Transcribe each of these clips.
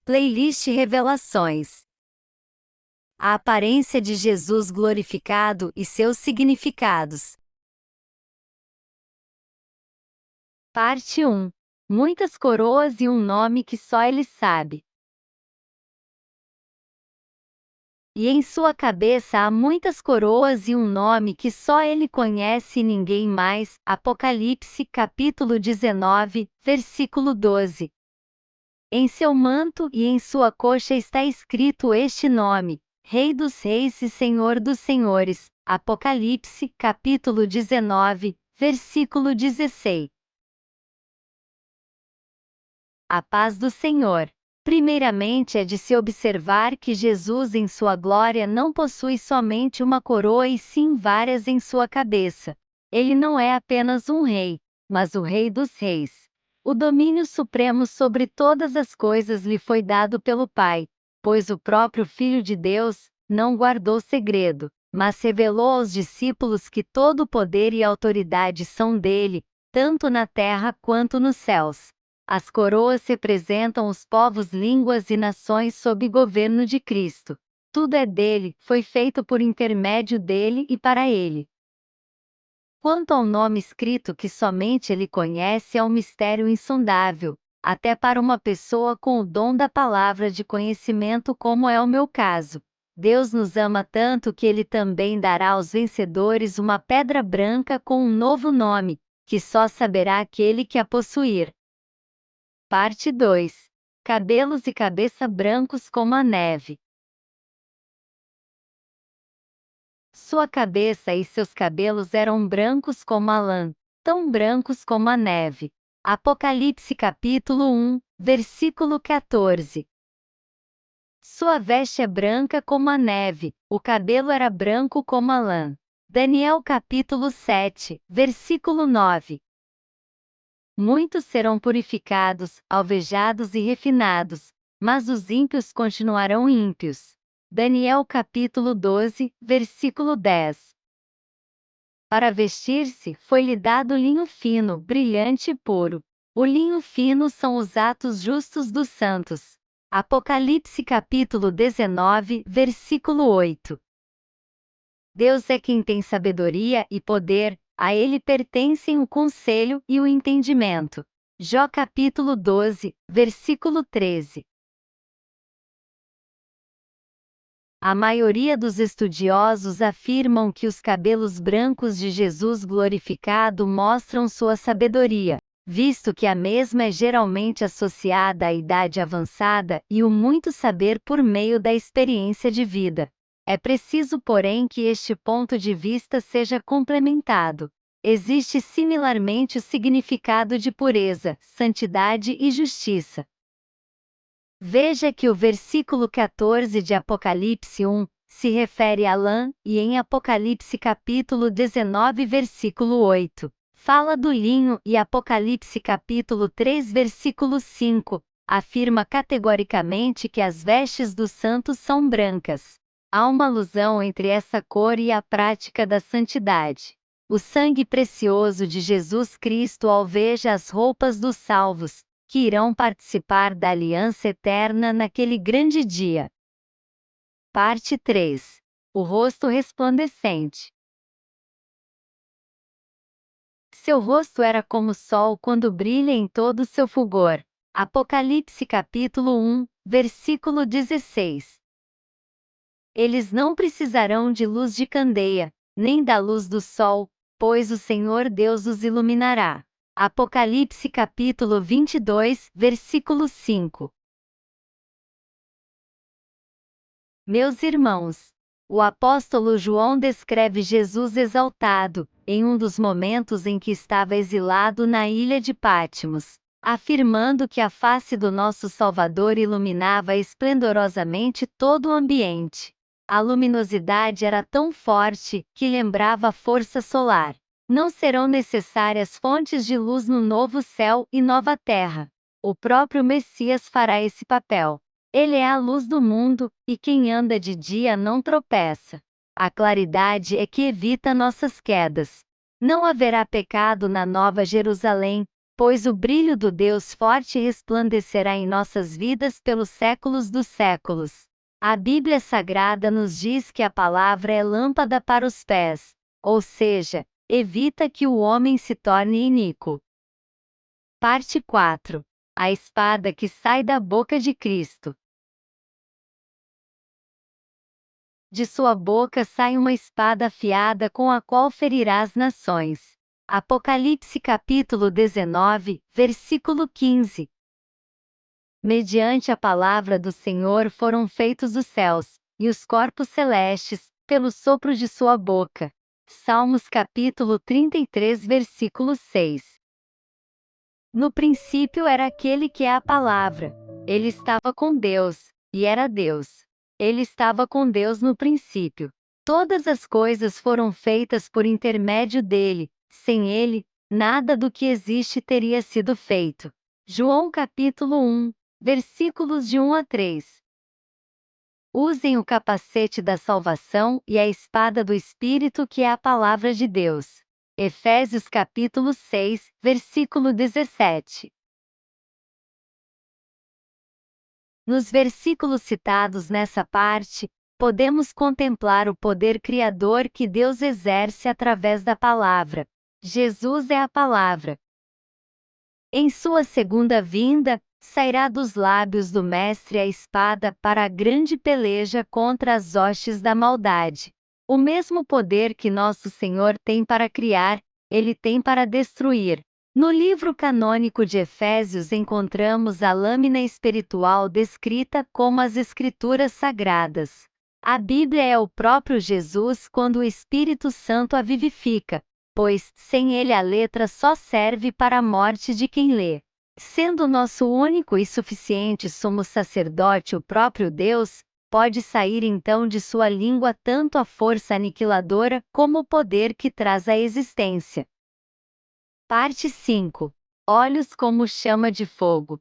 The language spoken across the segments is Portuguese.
Playlist Revelações. A aparência de Jesus glorificado e seus significados. Parte 1. Muitas coroas e um nome que só ele sabe. E em sua cabeça há muitas coroas e um nome que só ele conhece e ninguém mais. Apocalipse capítulo 19, versículo 12. Em seu manto e em sua coxa está escrito este nome: Rei dos Reis e Senhor dos Senhores. Apocalipse, capítulo 19, versículo 16. A paz do Senhor. Primeiramente é de se observar que Jesus em sua glória não possui somente uma coroa e sim várias em sua cabeça. Ele não é apenas um rei, mas o Rei dos Reis. O domínio supremo sobre todas as coisas lhe foi dado pelo Pai, pois o próprio Filho de Deus não guardou segredo, mas revelou aos discípulos que todo o poder e autoridade são dele, tanto na terra quanto nos céus. As coroas representam os povos, línguas e nações sob governo de Cristo. Tudo é dele, foi feito por intermédio dele e para ele. Quanto ao nome escrito que somente ele conhece, é um mistério insondável, até para uma pessoa com o dom da palavra de conhecimento, como é o meu caso. Deus nos ama tanto que ele também dará aos vencedores uma pedra branca com um novo nome, que só saberá aquele que a possuir. Parte 2. Cabelos e cabeça brancos como a neve. Sua cabeça e seus cabelos eram brancos como a lã, tão brancos como a neve. Apocalipse capítulo 1, versículo 14. Sua veste é branca como a neve, o cabelo era branco como a lã. Daniel capítulo 7, versículo 9. Muitos serão purificados, alvejados e refinados, mas os ímpios continuarão ímpios. Daniel capítulo 12, versículo 10. Para vestir-se, foi-lhe dado linho fino, brilhante e puro. O linho fino são os atos justos dos santos. Apocalipse capítulo 19, versículo 8. Deus é quem tem sabedoria e poder, a ele pertencem o conselho e o entendimento. Jó capítulo 12, versículo 13. A maioria dos estudiosos afirmam que os cabelos brancos de Jesus glorificado mostram sua sabedoria, visto que a mesma é geralmente associada à idade avançada e o muito saber por meio da experiência de vida. É preciso, porém, que este ponto de vista seja complementado. Existe similarmente o significado de pureza, santidade e justiça. Veja que o versículo 14 de Apocalipse 1 se refere a lã, e em Apocalipse capítulo 19 versículo 8, fala do linho, e Apocalipse capítulo 3 versículo 5, afirma categoricamente que as vestes dos santos são brancas. Há uma alusão entre essa cor e a prática da santidade. O sangue precioso de Jesus Cristo alveja as roupas dos salvos, que irão participar da aliança eterna naquele grande dia. Parte 3. O rosto resplandecente. Seu rosto era como o sol quando brilha em todo o seu fulgor. Apocalipse capítulo 1, versículo 16. Eles não precisarão de luz de candeia, nem da luz do sol, pois o Senhor Deus os iluminará. Apocalipse capítulo 22, versículo 5. Meus irmãos, o apóstolo João descreve Jesus exaltado, em um dos momentos em que estava exilado na ilha de Patmos, afirmando que a face do nosso Salvador iluminava esplendorosamente todo o ambiente. A luminosidade era tão forte que lembrava a força solar. Não serão necessárias fontes de luz no novo céu e nova terra. O próprio Messias fará esse papel. Ele é a luz do mundo, e quem anda de dia não tropeça. A claridade é que evita nossas quedas. Não haverá pecado na Nova Jerusalém, pois o brilho do Deus forte resplandecerá em nossas vidas pelos séculos dos séculos. A Bíblia Sagrada nos diz que a palavra é lâmpada para os pés, ou seja, evita que o homem se torne iníquo. Parte 4. A espada que sai da boca de Cristo. De sua boca sai uma espada afiada com a qual ferirá as nações. Apocalipse capítulo 19, versículo 15. Mediante a palavra do Senhor foram feitos os céus, e os corpos celestes, pelo sopro de sua boca. Salmos capítulo 33, versículo 6. No princípio era aquele que é a palavra. Ele estava com Deus, e era Deus. Ele estava com Deus no princípio. Todas as coisas foram feitas por intermédio dele. Sem ele, nada do que existe teria sido feito. João capítulo 1, versículos de 1 a 3. Usem o capacete da salvação e a espada do Espírito, que é a palavra de Deus. Efésios capítulo 6, versículo 17. Nos versículos citados nessa parte, podemos contemplar o poder criador que Deus exerce através da palavra. Jesus é a palavra. Em sua segunda vinda, sairá dos lábios do Mestre a espada para a grande peleja contra as hostes da maldade. O mesmo poder que nosso Senhor tem para criar, ele tem para destruir. No livro canônico de Efésios encontramos a lâmina espiritual descrita como as Escrituras Sagradas. A Bíblia é o próprio Jesus quando o Espírito Santo a vivifica, pois, sem ele a letra só serve para a morte de quem lê. Sendo nosso único e suficiente sumo sacerdote o próprio Deus, pode sair então de sua língua tanto a força aniquiladora como o poder que traz a existência. Parte 5. Olhos como chama de fogo.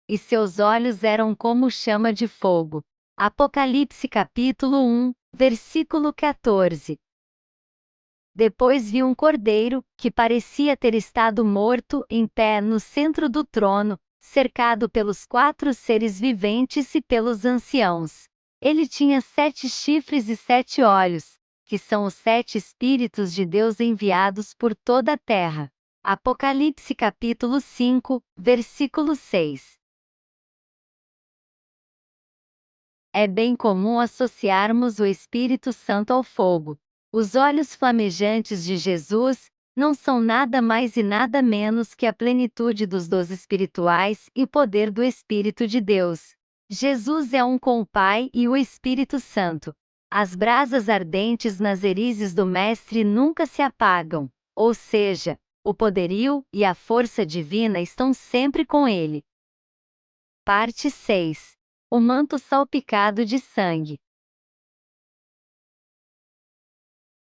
E seus olhos eram como chama de fogo. Apocalipse capítulo 1, versículo 14. Depois vi um cordeiro, que parecia ter estado morto, em pé no centro do trono, cercado pelos 4 seres viventes e pelos anciãos. Ele tinha 7 chifres e 7 olhos, que são os 7 Espíritos de Deus enviados por toda a terra. Apocalipse capítulo 5, versículo 6. É bem comum associarmos o Espírito Santo ao fogo. Os olhos flamejantes de Jesus não são nada mais e nada menos que a plenitude dos dons espirituais e poder do Espírito de Deus. Jesus é um com o Pai e o Espírito Santo. As brasas ardentes nas erizes do Mestre nunca se apagam, ou seja, o poderio e a força divina estão sempre com ele. Parte 6. O manto salpicado de sangue.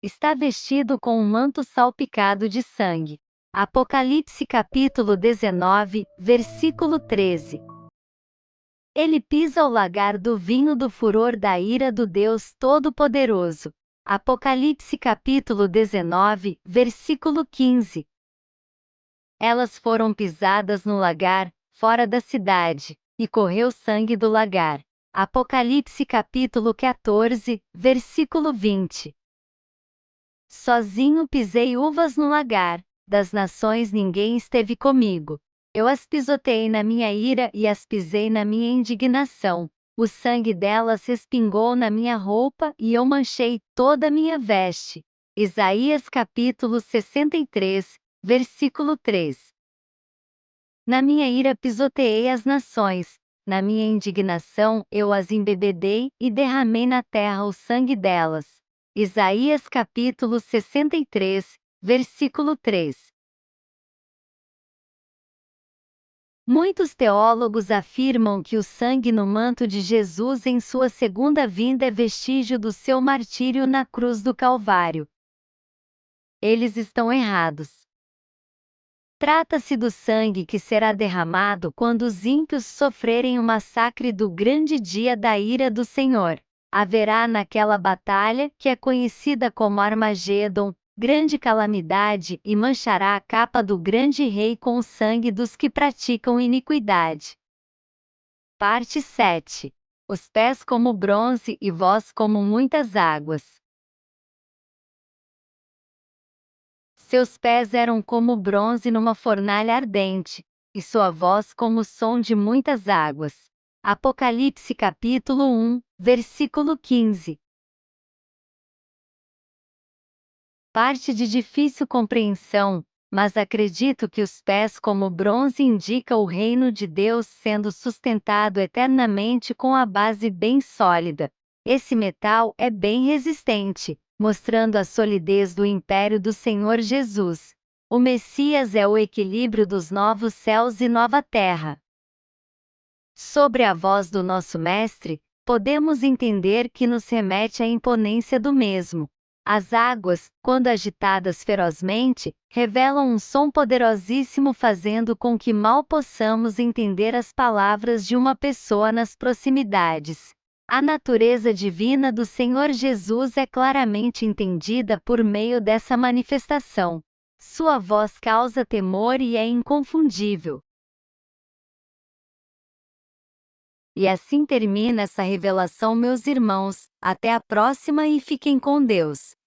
Está vestido com um manto salpicado de sangue. Apocalipse capítulo 19, versículo 13. Ele pisa o lagar do vinho do furor da ira do Deus Todo-Poderoso. Apocalipse capítulo 19, versículo 15. Elas foram pisadas no lagar, fora da cidade, e correu sangue do lagar. Apocalipse capítulo 14, versículo 20. Sozinho pisei uvas no lagar, das nações ninguém esteve comigo. Eu as pisoteei na minha ira e as pisei na minha indignação. O sangue delas respingou na minha roupa e eu manchei toda a minha veste. Isaías capítulo 63, versículo 3. Na minha ira pisoteei as nações, na minha indignação eu as embebedei e derramei na terra o sangue delas. Isaías capítulo 63, versículo 3. Muitos teólogos afirmam que o sangue no manto de Jesus em sua segunda vinda é vestígio do seu martírio na cruz do Calvário. Eles estão errados. Trata-se do sangue que será derramado quando os ímpios sofrerem o massacre do grande dia da ira do Senhor. Haverá naquela batalha, que é conhecida como Armagedon, grande calamidade, e manchará a capa do grande rei com o sangue dos que praticam iniquidade. Parte 7. Os pés como bronze e voz como muitas águas. Seus pés eram como bronze numa fornalha ardente, e sua voz como o som de muitas águas. Apocalipse capítulo 1, versículo 15. Parte de difícil compreensão, mas acredito que os pés como bronze indica o reino de Deus sendo sustentado eternamente com a base bem sólida. Esse metal é bem resistente, mostrando a solidez do império do Senhor Jesus. O Messias é o equilíbrio dos novos céus e nova terra. Sobre a voz do nosso Mestre, podemos entender que nos remete à imponência do mesmo. As águas, quando agitadas ferozmente, revelam um som poderosíssimo, fazendo com que mal possamos entender as palavras de uma pessoa nas proximidades. A natureza divina do Senhor Jesus é claramente entendida por meio dessa manifestação. Sua voz causa temor e é inconfundível. E assim termina essa revelação, meus irmãos. Até a próxima e fiquem com Deus.